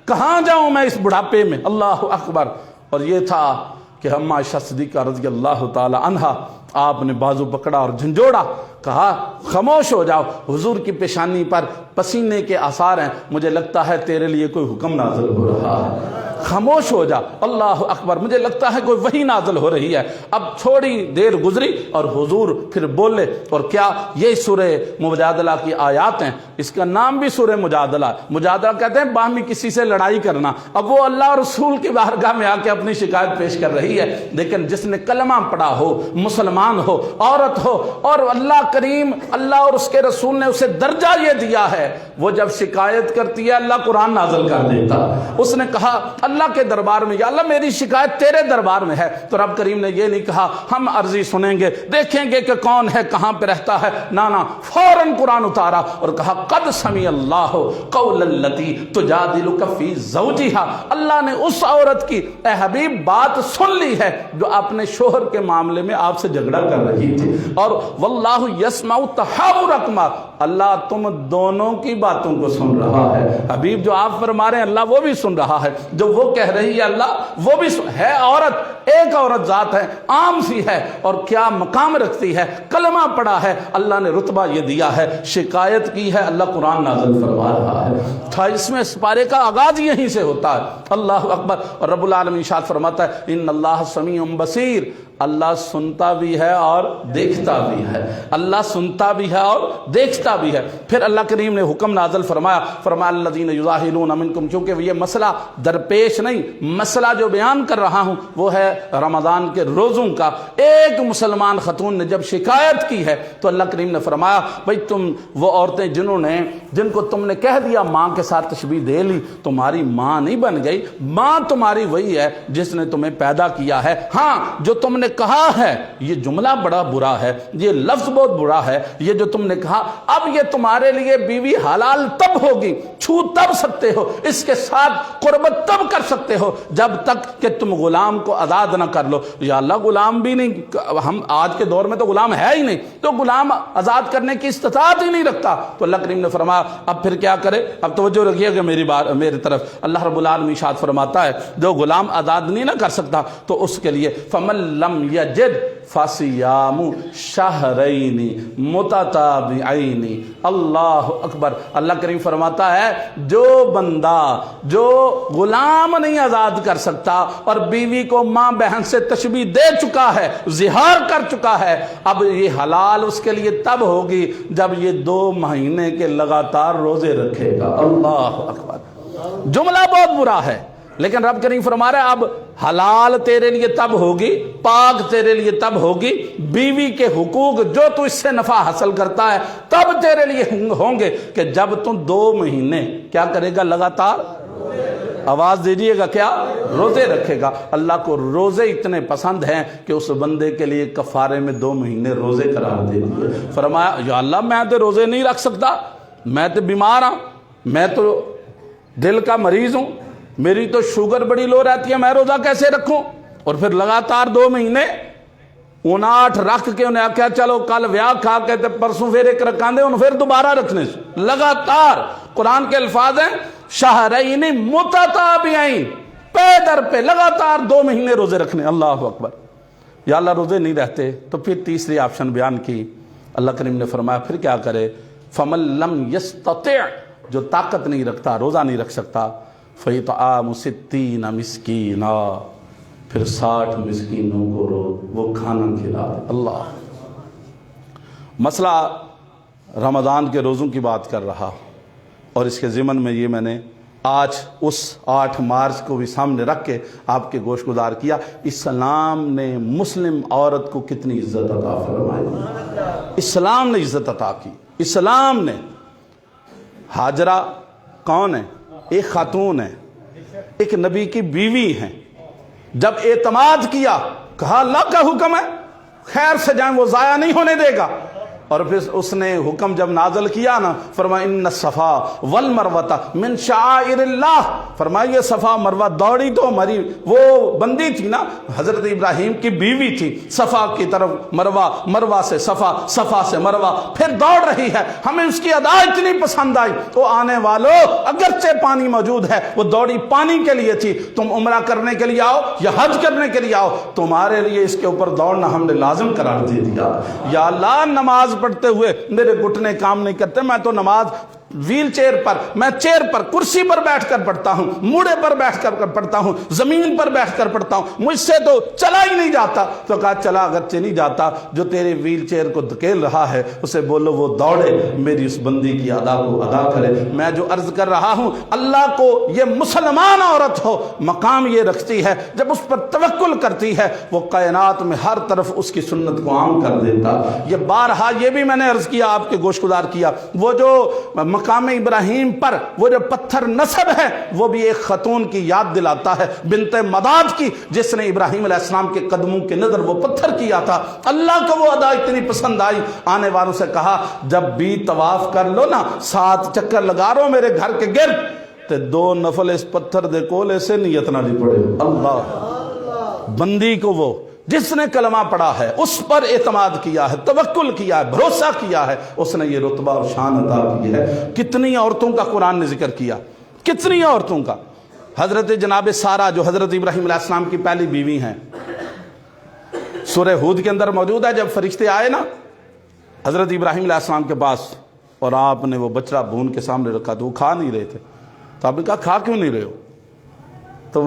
کہاں جاؤں میں اس بڑھاپے میں؟ اللہ اکبر۔ اور یہ تھا کہ ہم عائشہ صدیقہ رضی اللہ تعالی عنہا، آپ نے بازو پکڑا اور جھنجھوڑا، کہا خاموش ہو جاؤ، حضور کی پیشانی پر پسینے کے آثار ہیں، مجھے لگتا ہے تیرے لیے کوئی حکم نازل ہو رہا ہے، خاموش ہو جا، اللہ اکبر، مجھے لگتا ہے کوئی وحی نازل ہو رہی ہے۔ اب تھوڑی دیر گزری اور حضور پھر بولے، اور کیا یہ سورہ مجادلہ کی آیات ہیں، اس کا نام بھی سورہ مجادلہ، مجادلہ کہتے ہیں باہمی کسی سے لڑائی کرنا۔ اب وہ اللہ اور رسول کی بارگاہ میں آ کے اپنی شکایت پیش کر رہی ہے، لیکن جس نے کلمہ پڑھا ہو، مسلمان ہو، عورت ہو، اور اللہ کریم، اللہ اور اس کے رسول نے اسے درجہ یہ دیا ہے، وہ جب شکایت کرتی ہے اللہ قرآن نازل کر دیتا۔ اس نے کہا اللہ کے دربار میں، یا اللہ میری شکایت تیرے دربار میں ہے، تو رب کریم نے یہ نہیں کہا ہم عرضی سنیں گے، دیکھیں گے کہ کون ہے، کہاں پہ رہتا ہے، نانا، فوراً قرآن اتارا اور کہا قد سمع اللہ قول التی تجادلک فی زوجہا، اللہ نے اس عورت کی اے حبیب بات سن لی ہے جو اپنے شوہر کے معاملے میں آپ سے جھگڑا کر رہی تھی، اور واللہ یسمع تحاورکما، اللہ تم دونوں کی باتوں کو سن رہا ہے۔ حبیب جو آپ فرما رہے ہیں اللہ وہ بھی سن رہا ہے، جو وہ کہہ رہی ہے اللہ وہ بھی ہے۔ عورت ایک عورت ذات ہے، عام سی ہے، اور کیا مقام رکھتی ہے، کلمہ پڑھا ہے، اللہ نے رتبہ یہ دیا ہے، شکایت کی ہے، اللہ قرآن نازل فرما رہا ہے۔ 28ویں سپارے کا آغاز یہیں سے ہوتا ہے، اللہ اکبر۔ اور رب العالمین ارشاد فرماتا ہے ان اللہ سمیع بصیر، اللہ سنتا بھی ہے اور دیکھتا بھی ہے، اللہ سنتا بھی ہے اور دیکھتا بھی ہے۔ پھر اللہ کریم نے حکم نازل فرمایا، فرمایا الذین یظاہرون منکم، چونکہ یہ مسئلہ درپیش نہیں، مسئلہ جو بیان کر رہا ہوں وہ ہے رمضان کے روزوں کا، ایک مسلمان خاتون نے جب شکایت کی ہے تو اللہ کریم نے فرمایا بھئی تم وہ عورتیں جن کو تم نے کہہ دیا ماں کے ساتھ تشبیہ دے لی، تمہاری ماں نہیں بن گئی، ماں تمہاری وہی ہے جس نے تمہیں پیدا کیا ہے۔ ہاں جو تم نے کہا ہے یہ جملہ بڑا برا ہے، یہ لفظ بہت برا ہے، یہ جو تم نے کہا، اب یہ تمہارے لیے بیوی حلال تب ہوگی، چھو تب سکتے ہو، اس کے ساتھ قربت تب کر سکتے ہو جب تک کہ تم غلام کو آزاد نہ کر لو۔ یا اللہ غلام بھی نہیں، ہم آج کے دور میں تو غلام ہے ہی نہیں، تو غلام آزاد کرنے کی استطاعت ہی نہیں رکھتا۔ تو اللہ کریم نے فرمایا اب پھر کیا کرے؟ اب توجہ رکھیے گا میری طرف، اللہ رب العالمین ارشاد فرماتا ہے جو غلام آزاد نہیں نہ کر سکتا تو اس کے لیے فَمَن لَّمْ يَجِدْ فَصِيَامُ شَهْرَيْنِ مُتَتَابِعَيْنِ۔ اللہ اکبر۔ اللہ کریم فرماتا ہے جو بندہ جو غلام نہیں آزاد کر سکتا اور بیوی کو ماں بہن سے تشبیہ دے چکا ہے، زہار کر چکا ہے، اب یہ حلال اس کے لیے تب ہوگی جب یہ 2 مہینے کے لگاتار روزے رکھے گا۔ اللہ اکبر۔ جملہ بہت برا ہے لیکن رب کریم فرما رہا ہے اب حلال تیرے لیے تب ہوگی، پاک تیرے لیے تب ہوگی، بیوی کے حقوق جو تو اس سے نفع حاصل کرتا ہے تب تیرے لیے ہوں گے کہ جب تم 2 مہینے کیا کرے گا؟ لگاتار آواز دیجئے گا، کیا؟ روزے رکھے گا۔ اللہ کو روزے اتنے پسند ہیں کہ اس بندے کے لیے کفارے میں 2 مہینے روزے قرار دے دیے۔ فرمایا یا اللہ میں تو روزے نہیں رکھ سکتا، میں تو بیمار ہوں، میں تو دل کا مریض ہوں، میری تو شوگر بڑی لو رہتی ہے، میں روزہ کیسے رکھوں؟ اور پھر لگاتار 2 مہینے 59 رکھ کے انہیں کیا چلو کل ویاہ کھا کے پرسوں پھر ایک رکھاں دے انہیں پھر دوبارہ رکھنے سے لگاتار۔ قرآن کے الفاظ ہیں شہرین متتابعین، پے در پہ لگاتار 2 مہینے روزے رکھنے۔ اللہ اکبر۔ یا اللہ روزے نہیں رہتے تو پھر تیسری آپشن بیان کی، اللہ کریم نے فرمایا پھر کیا کرے؟ فَمَن لَّمْ يَسْتَطِعْ، جو طاقت نہیں رکھتا، روزہ نہیں رکھ سکتا، فَإِطْعَامُ 60 مسکینا، پھر 60 مسکینوں کو وہ کھانا کھلا دے۔ اللہ مسئلہ رمضان کے روزوں کی بات کر رہا اور اس کے ضمن میں یہ میں نے آج اس 8 مارچ کو بھی سامنے رکھ کے آپ کے گوش گزار کیا اسلام نے مسلم عورت کو کتنی عزت عطا فرمائی۔ اسلام نے عزت عطا کی۔ اسلام نے ہاجرہ کون ہے؟ ایک خاتون ہے، ایک نبی کی بیوی ہیں، جب اعتماد کیا کہا اللہ کا حکم ہے خیر سے جائیں، وہ ضائع نہیں ہونے دے گا، اور پھر اس نے حکم جب نازل کیا نا فرمایا ان الصفا والمروہ من شعائر اللہ، فرمایا یہ صفا مروہ دوڑی تو مری، وہ بندی تھی نا حضرت ابراہیم کی بیوی تھی، صفا کی طرف مروہ، مروہ سے صفا، صفا سے مروہ، پھر دوڑ رہی ہے، ہمیں اس کی ادا اتنی پسند آئی تو آنے والوں اگرچہ پانی موجود ہے وہ دوڑی پانی کے لیے تھی، تم عمرہ کرنے کے لیے آؤ یا حج کرنے کے لیے آؤ، تمہارے لیے اس کے اوپر دوڑنا ہم نے لازم قرار دے دیا۔ یا اللہ نماز پڑھتے ہوئے میرے گھٹنے کام نہیں کرتے، میں تو نماز ویل چیئر پر، میں چیئر پر کرسی پر بیٹھ کر پڑھتا ہوں، موڑے پر بیٹھ کر پڑھتا ہوں، زمین پر بیٹھ کر پڑھتا ہوں، مجھ سے تو چلا ہی نہیں جاتا۔ تو کہا چلا اگرچہ نہیں جاتا، جو تیرے ویل چیئر کو دھکیل رہا ہے اسے بولو وہ دوڑے، میری اس بندی کی ادا کو ادا کرے۔ میں جو عرض کر رہا ہوں اللہ کو یہ مسلمان عورت ہو مقام یہ رکھتی ہے جب اس پر توکل کرتی ہے وہ کائنات میں ہر طرف اس کی سنت کو عام کر دیتا۔ یہ بارہا یہ بھی میں نے عرض کیا، آپ کے گوش گزار کیا، وہ جو مقام ابراہیم پر وہ جو پتھر نصب ہے وہ بھی ایک خاتون کی یاد دلاتا ہے، بنت مداد کی، جس نے ابراہیم علیہ السلام کے قدموں کے نظر وہ پتھر کیا تھا۔ اللہ کو وہ ادا اتنی پسند آئی، آنے والوں سے کہا جب بھی طواف کر لو نا 7 چکر لگا رہو میرے گھر کے گرد تے 2 نفل اس پتھر دے کولے سے نیت نہ پڑے۔ اللہ بندی کو وہ جس نے کلمہ پڑھا ہے، اس پر اعتماد کیا ہے، توکل کیا ہے، بھروسہ کیا ہے، اس نے یہ رتبہ اور شان عطا کی ہے۔ کتنی عورتوں کا قرآن نے ذکر کیا، کتنی عورتوں کا۔ حضرت جناب سارہ جو حضرت ابراہیم علیہ السلام کی پہلی بیوی ہیں، سورہ ہود کے اندر موجود ہے، جب فرشتے آئے نا حضرت ابراہیم علیہ السلام کے پاس اور آپ نے وہ بچڑا بھون کے سامنے رکھا تو وہ کھا نہیں رہے تھے، تو آپ نے کہا کھا کیوں نہیں رہے ہو؟ تو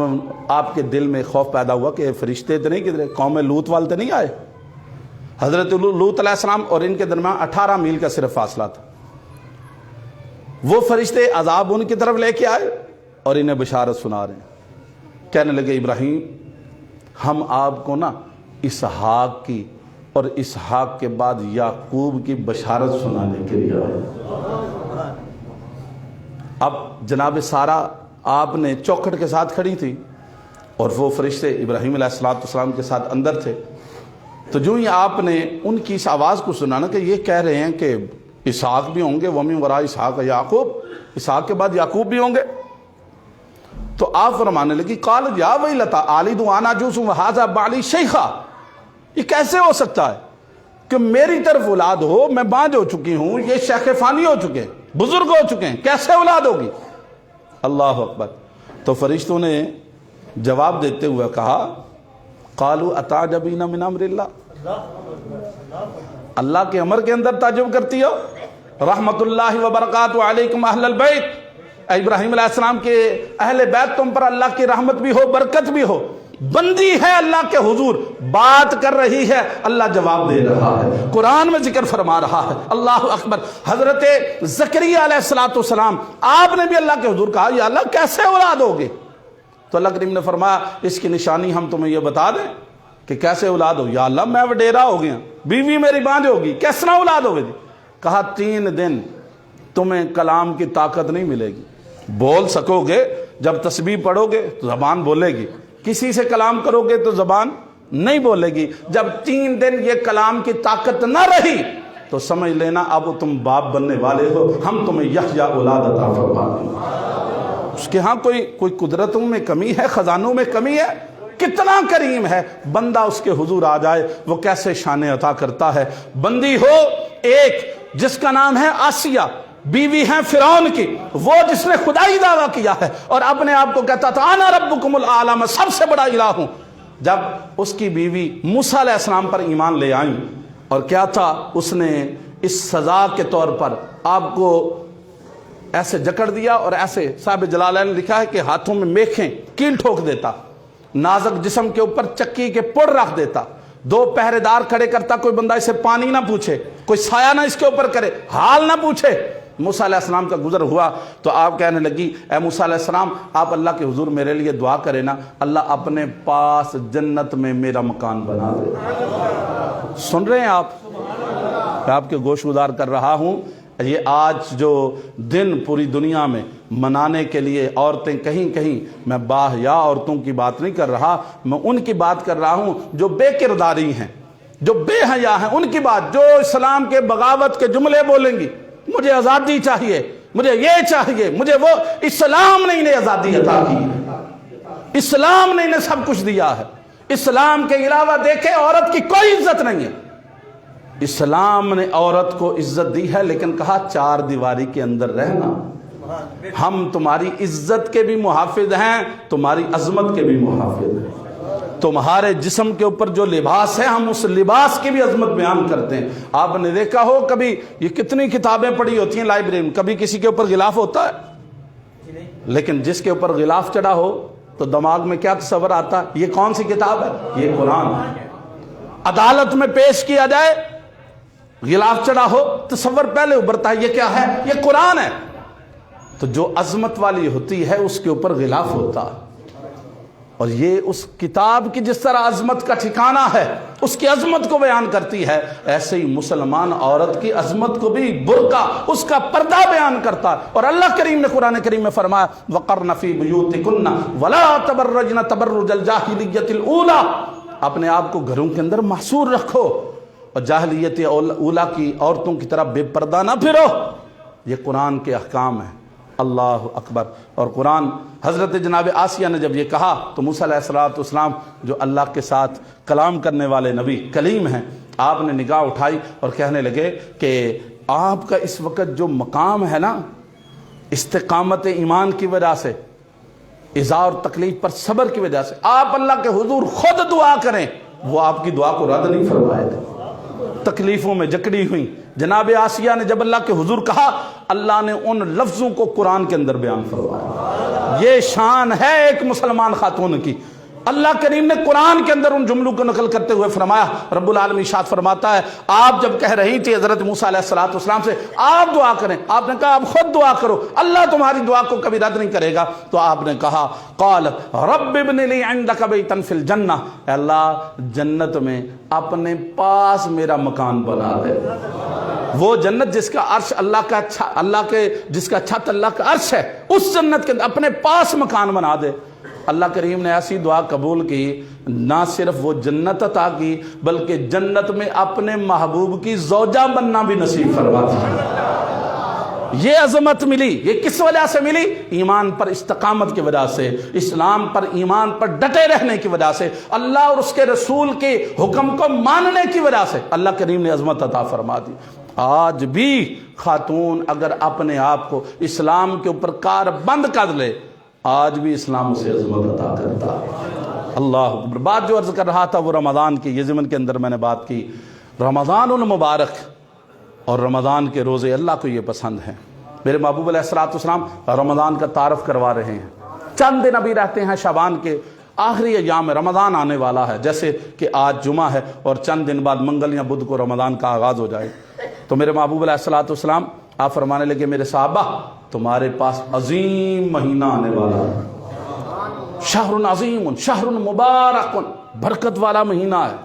آپ کے دل میں خوف پیدا ہوا کہ فرشتے تو نہیں کدھر قوم لوط والے تو نہیں آئے؟ حضرت لوط علیہ السلام اور ان کے درمیان 18 میل کا صرف فاصلہ تھا۔ وہ فرشتے عذاب ان کی طرف لے کے آئے اور انہیں بشارت سنا رہے ہیں، کہنے لگے ابراہیم ہم آپ کو نا اسحاق کی اور اسحاق کے بعد یعقوب کی بشارت سنانے کے لیے آئے۔ اب جناب سارہ آپ نے چوکھٹ کے ساتھ کھڑی تھی اور وہ فرشتے ابراہیم علیہ السلام کے ساتھ اندر تھے، تو جو ہی آپ نے ان کی اس آواز کو سنا نا کہ یہ کہہ رہے ہیں کہ اسحاق بھی ہوں گے، وَمِن وَرَاءِ اسحاق یعقوب، اسحاق کے بعد یعقوب بھی ہوں گے، تو آپ فرمانے لگی قالت یا ویلتا آلد وانا عجوز وہذا بعلی شیخا، یہ کیسے ہو سکتا ہے کہ میری طرف اولاد ہو، میں بانجھ ہو چکی ہوں، یہ شیخ فانی ہو چکے ہیں، بزرگ ہو چکے ہیں، کیسے اولاد ہوگی؟ اللہ اکبر۔ تو فرشتوں نے جواب دیتے ہوئے کہا قالوا اتعجبین من امر اللہ، اللہ کے امر کے اندر تعجب کرتی ہو؟ رحمت اللہ وبرکاتہ علیکم اہل البیت، اے ابراہیم علیہ السلام کے اہل بیت، تم پر اللہ کی رحمت بھی ہو، برکت بھی ہو۔ بندی ہے اللہ کے حضور، بات کر رہی ہے، اللہ جواب دے رہا ہے، قرآن میں ذکر فرما رہا ہے۔ اللہ اکبر۔ حضرت زکریا علیہ السلام آپ نے بھی اللہ کے حضور کہا یا اللہ کیسے اولاد ہوگے؟ تو اللہ کریم نے فرمایا اس کی نشانی ہم تمہیں یہ بتا دیں کہ کیسے اولاد ہو؟ یا اللہ میں وڈیرا ہو گیا، بیوی میری بانجھ ہوگی، کیس طرح اولاد ہوگی؟ کہا 3 دن تمہیں کلام کی طاقت نہیں ملے گی، بول سکو گے، جب تسبیح پڑھو گے تو زبان بولے گی، کسی سے کلام کرو گے تو زبان نہیں بولے گی، جب 3 دن یہ کلام کی طاقت نہ رہی تو سمجھ لینا اب تم باپ بننے والے ہو، ہم تمہیں یحییٰ اولاد عطا فرما دیں گے۔ اس کے ہاں کوئی قدرتوں میں کمی ہے، خزانوں میں کمی ہے؟ کتنا کریم ہے، بندہ اس کے حضور آ جائے وہ کیسے شان عطا کرتا ہے۔ بندی ہو ایک جس کا نام ہے آسیہ، بیوی ہیں فرعون کی، وہ جس نے خدائی دعویٰ کیا ہے اور اپنے آپ کو کہتا تھا انا ربکم الاعلی، میں سب سے بڑا الہ ہوں۔ جب اس کی بیوی موسیٰ علیہ السلام پر ایمان لے آئیں اور کیا تھا، اس نے اس سزا کے طور پر آپ کو ایسے جکڑ دیا اور ایسے، صاحب جلالین نے لکھا ہے کہ ہاتھوں میں میخیں کیل ٹھوک دیتا، نازک جسم کے اوپر چکی کے پڑ رکھ دیتا، 2 پہرے دار کھڑے کرتا، کوئی بندہ اسے پانی نہ پوچھے، کوئی سایہ نہ اس کے اوپر کرے، حال نہ پوچھے۔ موسیٰ علیہ السلام کا گزر ہوا تو آپ کہنے لگی اے موسیٰ علیہ السلام آپ اللہ کے حضور میرے لیے دعا کرے نا، اللہ اپنے پاس جنت میں میرا مکان بنا دے۔ سن رہے ہیں آپ؟ میں آپ کے گوش گزار کر رہا ہوں۔ یہ آج جو دن پوری دنیا میں منانے کے لیے عورتیں کہیں، میں باحیا عورتوں کی بات نہیں کر رہا، میں ان کی بات کر رہا ہوں جو بے کرداری ہیں، جو بے حیا ہیں، ان کی بات، جو اسلام کے بغاوت کے جملے بولیں گی، مجھے آزادی چاہیے، مجھے یہ چاہیے، مجھے وہ۔ اسلام نے انہیں آزادی عطا کی ہے، اسلام نے انہیں سب کچھ دیا ہے، اسلام کے علاوہ دیکھیں عورت کی کوئی عزت نہیں ہے۔ اسلام نے عورت کو عزت دی ہے لیکن کہا 4 دیواری کے اندر رہنا، ہم تمہاری عزت کے بھی محافظ ہیں، تمہاری عظمت کے بھی محافظ ہیں، تمہارے جسم کے اوپر جو لباس ہے ہم اس لباس کی بھی عظمت بیان کرتے ہیں۔ آپ نے دیکھا ہو کبھی، یہ کتنی کتابیں پڑھی ہوتی ہیں لائبریری میں، کبھی کسی کے اوپر غلاف ہوتا ہے؟ لیکن جس کے اوپر غلاف چڑھا ہو تو دماغ میں کیا تصور آتا ہے؟ یہ کون سی کتاب ہے؟ یہ قرآن ہے۔ عدالت میں پیش کیا جائے، غلاف چڑھا ہو، تصور پہلے ابھرتا ہے یہ کیا ہے؟ یہ قرآن ہے۔ تو جو عظمت والی ہوتی ہے اس کے اوپر غلاف ہوتا ہے، اور یہ اس کتاب کی جس طرح عظمت کا ٹھکانہ ہے اس کی عظمت کو بیان کرتی ہے، ایسے ہی مسلمان عورت کی عظمت کو بھی برقع، اس کا پردہ بیان کرتا ہے۔ اور اللہ کریم نے قرآن کریم میں فرمایا وَقَرْنَ فِي بُيُوتِكُنَّ وَلَا تَبَرَّجْنَ تَبَرُّجَ الْجَاهِلِيَّةِ الْأُولَى، اپنے آپ کو گھروں کے اندر محصور رکھو اور جاہلیت اولا کی عورتوں کی طرح بے پردہ نہ پھرو۔ یہ قرآن کے احکام ہیں۔ اللہ اکبر۔ اور قرآن، حضرت جناب آسیہ نے جب یہ کہا تو موسیٰ علیہ السلام جو اللہ کے ساتھ کلام کرنے والے نبی کلیم ہیں، آپ نے نگاہ اٹھائی اور کہنے لگے کہ آپ کا اس وقت جو مقام ہے نا، استقامت ایمان کی وجہ سے، ایذا اور تکلیف پر صبر کی وجہ سے، آپ اللہ کے حضور خود دعا کریں، وہ آپ کی دعا کو رد نہیں فرمائے تھے۔ تکلیفوں میں جکڑی ہوئی جناب آسیہ نے جب اللہ کے حضور کہا، اللہ نے ان لفظوں کو قرآن کے اندر بیان فرمایا۔ یہ شان ہے ایک مسلمان خاتون کی، اللہ کریم نے قرآن کے اندر ان جملوں کو نقل کرتے ہوئے فرمایا، رب العالمین ارشاد فرماتا ہے، آپ جب کہہ رہی تھی حضرت موسیٰ علیہ السلام سے آپ دعا کریں، آپ نے کہا آپ خود دعا کرو، اللہ تمہاری دعا کو کبھی رد نہیں کرے گا، تو آپ نے کہا قال رب ابن لی عندک بیتا فی الجنہ، اے اللہ جنت میں اپنے پاس میرا مکان بنا دے۔ وہ جنت جس کا عرش جس کا چھت اللہ کا عرش ہے، اس جنت کے اپنے پاس مکان بنا دے۔ اللہ کریم نے ایسی دعا قبول کی، نہ صرف وہ جنت عطا کی بلکہ جنت میں اپنے محبوب کی زوجہ بننا بھی نصیب فرما دیا۔ یہ عظمت ملی، یہ کس وجہ سے ملی؟ ایمان پر استقامت کی وجہ سے، اسلام پر ایمان پر ڈٹے رہنے کی وجہ سے، اللہ اور اس کے رسول کے حکم کو ماننے کی وجہ سے اللہ کریم نے عظمت عطا فرما دی۔ آج بھی خاتون اگر اپنے آپ کو اسلام کے اوپر کار بند کر لے، آج بھی اسلام اسے عظمت عطا کرتا ہے۔ اللہ اکبر۔ بات جو عرض کر رہا تھا وہ رمضان کی، یہ ضمن کے اندر میں نے بات کی، رمضان المبارک اور رمضان کے روزے اللہ کو یہ پسند ہیں۔ میرے محبوب علیہ السلام رمضان کا تعارف کروا رہے ہیں، چند دن ابھی رہتے ہیں شعبان کے آخری ایام میں، رمضان آنے والا ہے، جیسے کہ آج جمعہ ہے اور چند دن بعد منگل یا بدھ کو رمضان کا آغاز ہو جائے۔ تو میرے محبوب علیہ السلام آپ فرمانے لگے، میرے صحابہ تمہارے پاس عظیم مہینہ آنے والا ہے، شہر عظیم، شہر مبارک، برکت والا مہینہ ہے۔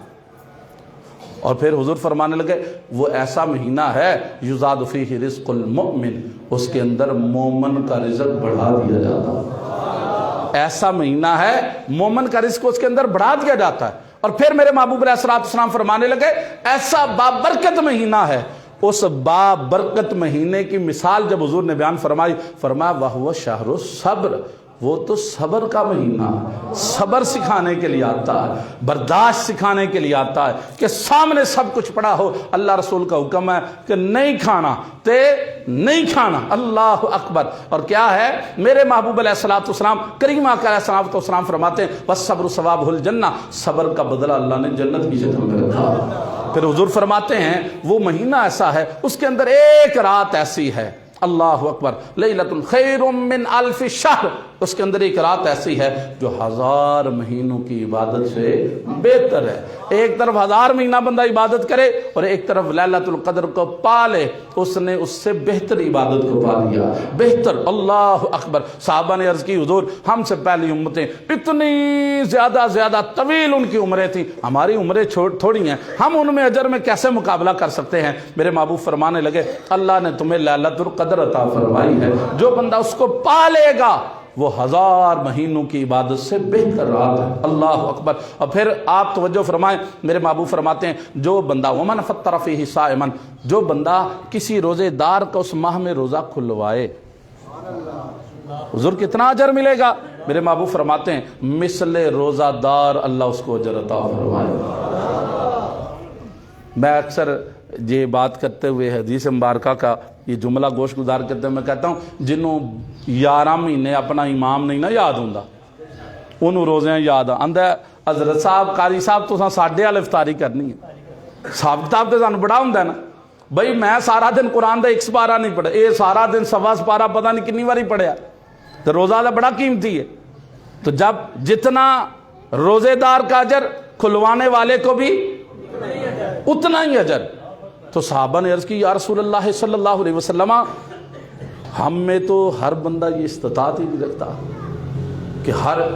اور پھر حضور فرمانے لگے وہ ایسا مہینہ ہے یزاد فیہ رزق المؤمن، اس کے اندر مومن کا رزق بڑھا دیا جاتا ہے۔ ایسا مہینہ ہے مومن کا رزق اس کے اندر بڑھا دیا جاتا ہے۔ اور پھر میرے محبوب علیہ السلام فرمانے لگے ایسا بابرکت مہینہ ہے، اس بابرکت مہینے کی مثال جب حضور نے بیان فرمائی، فرمایا وَهُوَ شَهْرُ الصَّبْرِ، وہ تو صبر کا مہینہ ہے، صبر سکھانے کے لیے آتا ہے، برداشت سکھانے کے لیے آتا ہے کہ سامنے سب کچھ پڑا ہو، اللہ رسول کا حکم ہے کہ نہیں کھانا تے نہیں کھانا، اللہ اکبر۔ اور کیا ہے میرے محبوب علیہ السلام کریم آقا علیہ السلام فرماتے ہیں وَالصَّبْرُ صَوَابُهُ الْجَنَّةُ، صبر کا بدلہ اللہ نے جنت کی شکل میں رکھا۔ پھر حضور فرماتے ہیں وہ مہینہ ایسا ہے، اس کے اندر ایک رات ایسی ہے، اللہ اکبر، لیلۃ خیر من الف شہر، اس کے اندر ایک رات ایسی ہے جو 1000 مہینوں کی عبادت سے بہتر ہے۔ ایک طرف 1000 مہینہ بندہ عبادت کرے اور ایک طرف لیلۃ القدر کو پا لے، اس نے اس سے بہتر عبادت کو پا لیا، بہتر، اللہ اکبر۔ صحابہ نے عرض کی حضور ہم سے پہلی امتیں اتنی زیادہ طویل ان کی عمریں تھیں، ہماری عمریں تھوڑی ہیں، ہم ان میں اجر میں کیسے مقابلہ کر سکتے ہیں؟ میرے محبوب فرمانے لگے اللہ نے تمہیں لیلۃ القدر عطا فرمائی ہے، جو بندہ اس کو پا لے گا وہ 1000 مہینوں کی عبادت سے بہتر رات ہے، اللہ اکبر۔ اور پھر آپ توجہ فرمائیں، میرے محبوب فرماتے ہیں جو بندہ ومن فطر فیہ صائما، جو بندہ کسی روزے دار کا اس ماہ میں روزہ کھلوائے، حضور کتنا اجر ملے گا؟ میرے محبوب فرماتے ہیں مثل روزہ دار اللہ اس کو اجر عطا فرمائے۔ میں اکثر یہ بات کرتے ہوئے حدیث مبارکہ کا یہ جملہ گوش گزار کرتے ہوئے میں کہتا ہوں جنہوں 11 مہینے اپنا امام نہیں نہ یاد ہوندا انہوں روزے یاد آندا ہے حضرت صاحب قاری صاحب تو ساڈے والے افطاری کرنی ہے، صاحب کتاب تو سانوں بڑا ہوندا ہے نا بھائی میں سارا دن قرآن دا 1 سپارہ نہیں پڑھا، اے سارا دن 1.25 سپارہ پتہ نہیں کنی باری پڑھیا، تو روزہ دا بڑا قیمتی ہے۔ تو جب جتنا روزے دار کا اجر کھلوانے والے کو بھی اتنا ہی اجر، تو صحابہ نے عرض کی یا رسول اللہ صلی اللہ علیہ وسلم ہم میں تو ہر بندہ یہ استطاعت ہی نہیں رکھتا کہ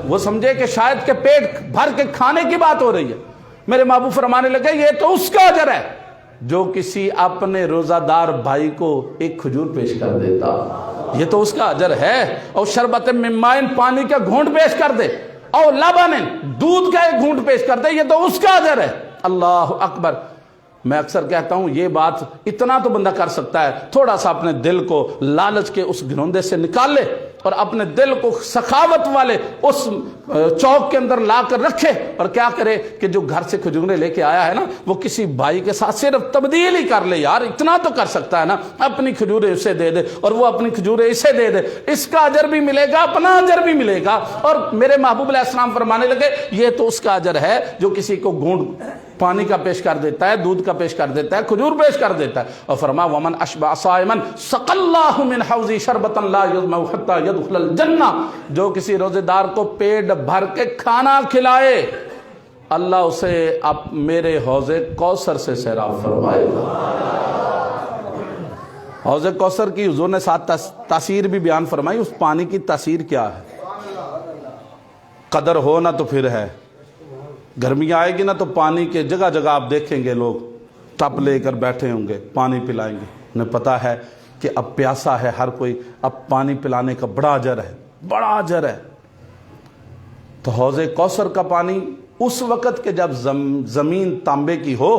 وہ سمجھے کہ شاید کہ پیٹ بھر کے کھانے کی بات ہو رہی ہے۔ میرے محبوب فرمانے لگے یہ تو اس کا اجر ہے جو کسی اپنے روزہ دار بھائی کو ایک کھجور پیش کر دیتا، یہ تو اس کا اجر ہے۔ اور شربت من ماء، پانی کا گھونٹ پیش کر دے، اور لبن، دودھ کا ایک گھونٹ پیش کر دے، یہ تو اس کا اجر ہے، اللہ اکبر۔ میں اکثر کہتا ہوں یہ بات اتنا تو بندہ کر سکتا ہے، تھوڑا سا اپنے دل کو لالچ کے اس گھروندے سے نکال لے اور اپنے دل کو سخاوت والے اس چوک کے اندر لا کر رکھے، اور کیا کرے کہ جو گھر سے کھجوریں لے کے آیا ہے نا وہ کسی بھائی کے ساتھ صرف تبدیل ہی کر لے، یار اتنا تو کر سکتا ہے نا، اپنی کھجوریں اسے دے دے اور وہ اپنی کھجوریں اسے دے دے، اس کا اجر بھی ملے گا، اپنا اجر بھی ملے گا۔ اور میرے محبوب علیہ السلام فرمانے لگے یہ تو اس کا اجر ہے جو کسی کو گھونٹ پانی کا پیش کر دیتا ہے، دودھ کا پیش کر دیتا ہے، کھجور پیش کر دیتا ہے، اور فرمایا ومن اشبع صائما سقى الله من حوض شربة لا يظمأ حتى يدخل الجنہ، جو کسی روزے دار کو پیٹ بھر کے کھانا کھلائے اللہ اسے اب میرے حوض کوثر سے سیراب فرمائے گا۔ حوض کوثر کی حضور نے ساتھ تاثیر بھی بیان فرمائی، اس پانی کی تاثیر کیا ہے؟ قدر ہو نہ تو پھر ہے، گرمی آئے گی نا تو پانی کے جگہ جگہ آپ دیکھیں گے لوگ ٹپ لے کر بیٹھے ہوں گے، پانی پلائیں گے، انہیں پتا ہے کہ اب پیاسا ہے ہر کوئی، اب پانی پلانے کا بڑا اجر ہے، بڑا اجر ہے۔ تو حوض کوثر کا پانی اس وقت کہ جب زمین تانبے کی ہو،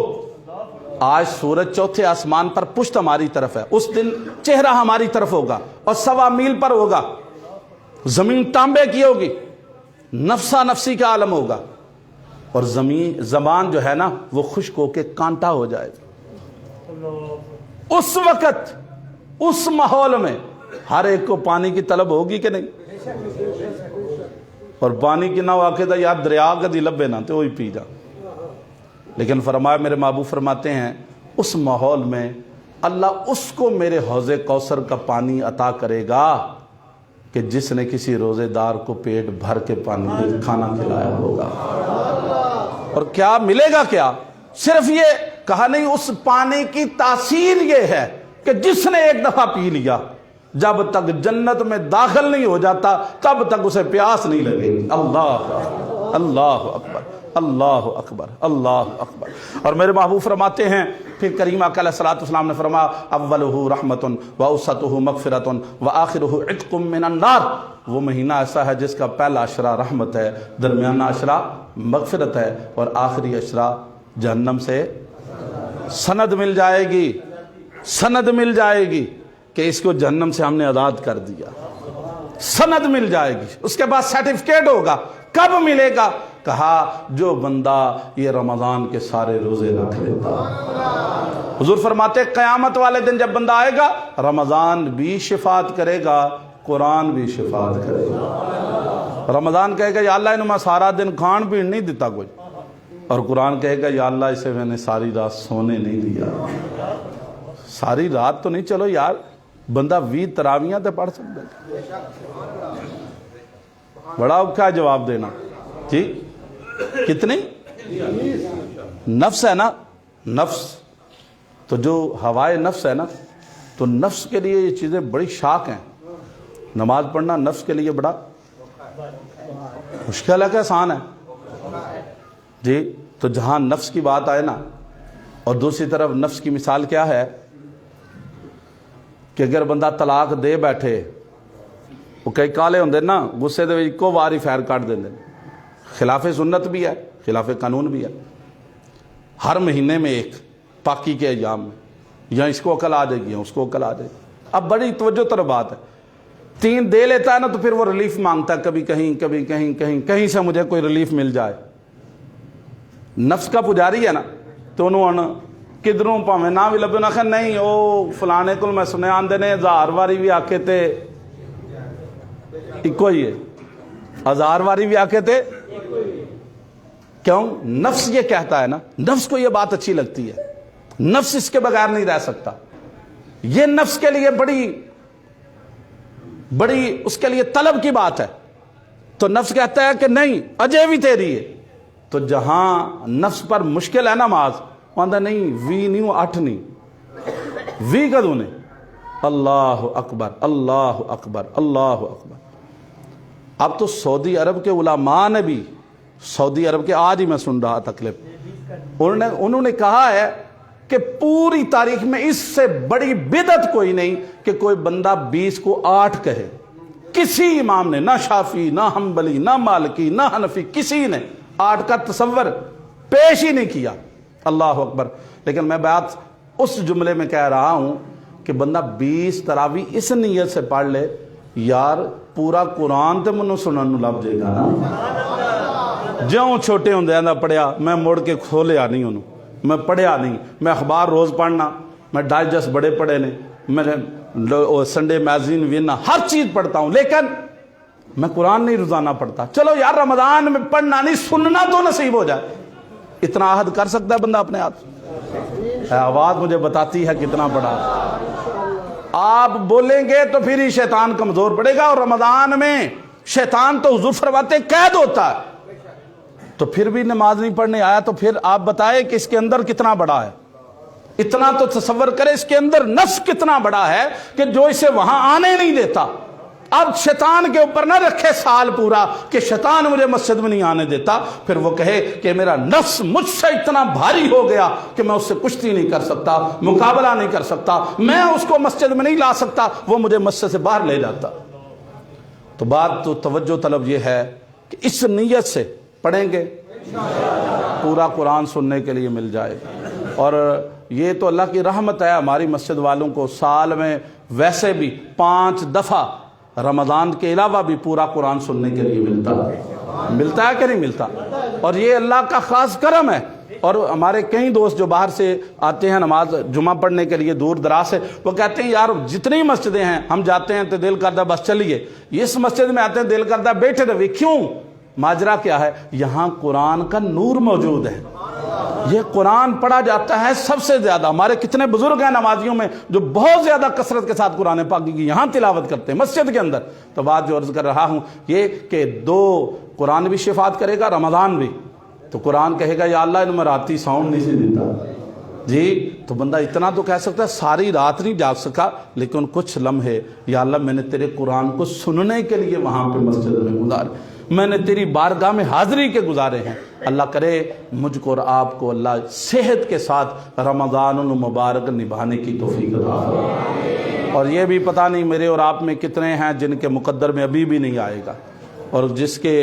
آج سورج چوتھے آسمان پر پشت ہماری طرف ہے، اس دن چہرہ ہماری طرف ہوگا اور 1.25 میل پر ہوگا، زمین تانبے کی ہوگی، نفسا نفسی کا عالم ہوگا، اور زبان جو ہے نا وہ خشک ہو کے کانٹا ہو جائے گا۔ اس وقت اس ماحول میں ہر ایک کو پانی کی طلب ہوگی کہ نہیں؟ اور پانی کی نہ واقع تھا یار دریا کا دی لبے نہ تو وہی پی جا، لیکن فرمایا میرے محبوب فرماتے ہیں اس ماحول میں اللہ اس کو میرے حوض کوثر کا پانی عطا کرے گا کہ جس نے کسی روزے دار کو پیٹ بھر کے پانی کھانا کھلایا ہوگا۔ اور کیا ملے گا؟ کیا صرف یہ کہا نہیں، اس پانی کی تاثیر یہ ہے کہ جس نے ایک دفعہ پی لیا جب تک جنت میں داخل نہیں ہو جاتا تب تک اسے پیاس نہیں لگے گی۔ اللہ اللہ اکبر، اللہ اکبر، اللہ اکبر۔ اور میرے محبوب فرماتے ہیں پھر کریم آقا علیہ السلام نے فرمایا اولہ رحمت واوسطہ مغفرۃ وآخرہ عتق من النار، وہ مہینہ ایسا ہے جس کا پہلا عشرہ رحمت ہے، درمیانہ عشرہ مغفرت ہے، اور آخری عشرہ جہنم سے سند مل جائے گی، سند مل جائے گی کہ اس کو جہنم سے ہم نے آزاد کر دیا، سند مل جائے گی، اس کے بعد سرٹیفکیٹ ہوگا۔ کب ملے گا؟ کہا جو بندہ یہ رمضان کے سارے روزے رکھ لیتا۔ حضور فرماتے قیامت والے دن جب بندہ آئے گا رمضان بھی شفاعت کرے گا، قرآن بھی شفاعت کرے گا۔ رمضان کہے گا یا اللہ انہوں میں سارا دن کھان پین نہیں دیتا کوئی، اور قرآن کہے گا یا اللہ اسے میں نے ساری رات سونے نہیں دیا۔ ساری رات تو نہیں، چلو یار بندہ 20 تراویاں تے پڑھ سکتا ہے، بڑا اوکھا جواب دینا جی کتنی؟ نفس ہے نا، نفس تو جو ہوائے نفس ہے نا، تو نفس کے لیے یہ چیزیں بڑی شاک ہیں۔ نماز پڑھنا نفس کے لیے بڑا مشکل ہے کہ آسان ہے جی؟ تو جہاں نفس کی بات آئے نا، اور دوسری طرف نفس کی مثال کیا ہے کہ اگر بندہ طلاق دے بیٹھے، وہ کئی کالے ہوندے نا غصے دے ایکو واری فیر کٹ دیندے، خلاف سنت بھی ہے، خلاف قانون بھی ہے۔ ہر مہینے میں ایک پاکی کے ایام میں یا اس کو عقل آ جائے گی یا اس کو عقل آ جائے گی۔ اب بڑی توجہ طرف بات ہے، 3 دے لیتا ہے نا تو پھر وہ ریلیف مانگتا ہے، کبھی کہیں کبھی کہیں کہیں کہیں سے مجھے کوئی ریلیف مل جائے۔ نفس کا پجاری ہے نا، تو انہوں کدھروں پاویں نہ بھی لبے نہ کہ نہیں او فلانے کو میں سنے آندے نے 1000 واری بھی آکے تے ایکو ہی ہے، 1000 واری بھی آکے تے کیوں؟ نفس یہ کہتا ہے نا، نفس کو یہ بات اچھی لگتی ہے، نفس اس کے بغیر نہیں رہ سکتا، یہ نفس کے لیے بڑی اس کے لیے طلب کی بات ہے۔ تو نفس کہتا ہے کہ نہیں اجے بھی تیری ہے، تو جہاں نفس پر مشکل ہے نماز، وہاں نہیں 20 نہیں 8 نہیں 20 کدوں نے۔ اللہ اکبر، اللہ اکبر، اللہ اکبر۔ اب تو سعودی عرب کے علماء نے بھی، سعودی عرب کے آج ہی میں سن رہا تھا کلپ، انہوں نے کہا ہے کہ پوری تاریخ میں اس سے بڑی بدعت کوئی نہیں کہ کوئی بندہ 20 کو 8 کہے۔ کسی امام نے، نہ شافعی، نہ حنبلی، نہ مالکی، نہ حنفی، کسی نے 8 کا تصور پیش ہی نہیں کیا۔ اللہ اکبر۔ لیکن میں بات اس جملے میں کہہ رہا ہوں کہ بندہ 20 تراویح اس نیت سے پڑھ لے، یار پورا قرآن تے منو سنن نو لب جائے گا نا۔ جوں چھوٹے ہوندے آندا پڑھیا، میں مڑ کے کھولیا نہیں انہوں، میں پڑھیا نہیں، میں اخبار روز پڑھنا، میں ڈائجسٹ بڑے پڑھے نے، میں سنڈے میگزین وینا، ہر چیز پڑھتا ہوں، لیکن میں قرآن نہیں روزانہ پڑھتا۔ چلو یار رمضان میں پڑھنا نہیں، سننا تو نصیب ہو جائے۔ اتنا عہد کر سکتا ہے بندہ اپنے ہاتھ؟ آواز مجھے بتاتی ہے کتنا بڑا آپ بولیں گے تو پھر ہی شیطان کمزور پڑے گا. اور رمضان میں شیطان تو حضور فرماتے قید ہوتا ہے, تو پھر بھی نماز نہیں پڑھنے آیا, تو پھر آپ بتائیں کہ اس کے اندر کتنا بڑا ہے. اتنا تو تصور کرے اس کے اندر نفس کتنا بڑا ہے کہ جو اسے وہاں آنے نہیں دیتا. اب شیطان کے اوپر نہ رکھے سال پورا کہ شیطان مجھے مسجد میں نہیں آنے دیتا, پھر وہ کہے کہ میرا نفس مجھ سے اتنا بھاری ہو گیا کہ میں اس سے کشتی نہیں کر سکتا, مقابلہ نہیں کر سکتا, میں اس کو مسجد میں نہیں لا سکتا, وہ مجھے مسجد سے باہر لے جاتا. تو بات تو توجہ طلب یہ ہے کہ اس نیت سے پڑھیں گے پورا قرآن سننے کے لیے مل جائے. اور یہ تو اللہ کی رحمت ہے ہماری مسجد والوں کو, سال میں ویسے بھی 5 دفعہ رمضان کے علاوہ بھی پورا قرآن سننے کے لیے ملتا ہے کہ نہیں ملتا. اور یہ اللہ کا خاص کرم ہے. اور ہمارے کئی دوست جو باہر سے آتے ہیں نماز جمعہ پڑھنے کے لیے دور دراز سے, وہ کہتے ہیں یار جتنی مسجدیں ہیں ہم جاتے ہیں تو دل کرتا بس چلیے, اس مسجد میں آتے ہیں دل کرتا بیٹھے رہے. کیوں؟ ماجرا کیا ہے؟ یہاں قرآن کا نور موجود ہے, یہ قرآن پڑھا جاتا ہے سب سے زیادہ. ہمارے کتنے بزرگ ہیں نمازیوں میں جو بہت زیادہ کثرت کے ساتھ قرآن پاک کی یہاں تلاوت کرتے ہیں مسجد کے اندر. تو بات جو عرض کر رہا ہوں یہ کہ 2 قرآن بھی شفاعت کرے گا, رمضان بھی. تو قرآن کہے گا یا اللہ ان میں راتی ساؤنڈ نہیں سی دیتا جی, تو بندہ اتنا تو کہہ سکتا ہے ساری رات نہیں جاگ سکا لیکن کچھ لمحے یا اللہ میں نے تیرے قرآن کو سننے کے لیے وہاں پہ مسجد میں گزارے, میں نے تیری بارگاہ میں حاضری کے گزارے ہیں. اللہ کرے مجھ کو اور آپ کو اللہ صحت کے ساتھ رمضان المبارک نبھانے کی توفیق عطا فرمائے. اور یہ بھی پتہ نہیں میرے اور آپ میں کتنے ہیں جن کے مقدر میں ابھی بھی نہیں آئے گا, اور جس کے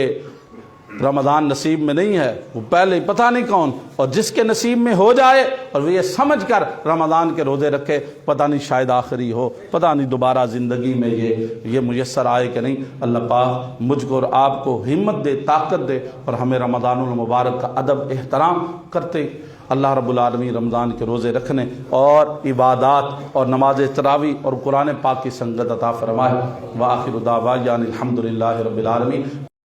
رمضان نصیب میں نہیں ہے وہ پہلے پتہ نہیں کون, اور جس کے نصیب میں ہو جائے اور وہ یہ سمجھ کر رمضان کے روزے رکھے پتہ نہیں شاید آخری ہو, پتہ نہیں دوبارہ زندگی میں یہ میسر آئے کہ نہیں. اللہ پاک مجھ کو اور آپ کو ہمت دے, طاقت دے, اور ہمیں رمضان المبارک کا ادب احترام کرتے اللہ رب العالمین رمضان کے روزے رکھنے اور عبادات اور نماز تراویح اور قرآن پاک کی سنگت عطا فرمائے. وآخر دعوانا الحمدللہ رب العالمین.